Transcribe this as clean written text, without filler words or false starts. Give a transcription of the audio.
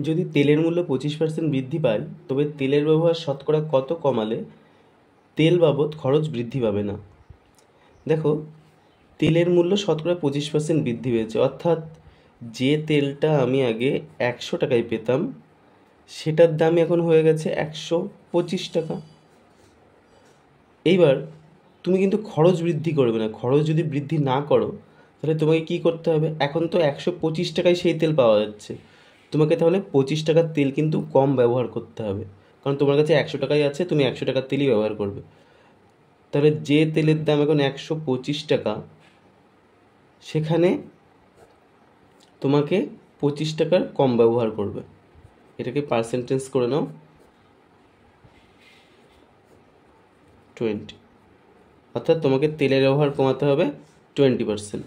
যদি তেলের মূল্য 25% বৃদ্ধি পায়, তবে তেলের ব্যবহার শতকরা কত কমালে তেল বাবদ খরচ বৃদ্ধি পাবে না? দেখো, তেলের মূল্য শতকরা 25% বৃদ্ধি পেয়েছে, অর্থাৎ যে তেলটা আমি আগে 100 টাকায় পেতাম সেটার দাম এখন হয়ে গেছে 125 টাকা। এইবার তুমি কিন্তু খরচ বৃদ্ধি করবে না। খরচ যদি বৃদ্ধি না করো তাহলে তোমাকে কি করতে হবে? এখন তো 125 টাকায় সেই তেল পাওয়া যাচ্ছে, তোমাকে তাহলে 25 টাকার তেল কিন্তু কম ব্যবহার করতে হবে, কারণ তোমার কাছে 100 টাকাই আছে, তুমি 100 টাকার তেলই ব্যবহার করবে। তাহলে যে তেলের দাম এখন 125 টাকা, সেখানে তোমাকে 25 টাকার কম ব্যবহার করবে। এটাকে পার্সেন্টেজ করে নাও, 20, অর্থাৎ তোমাকে তেলের ব্যবহার কমাতে হবে 20%।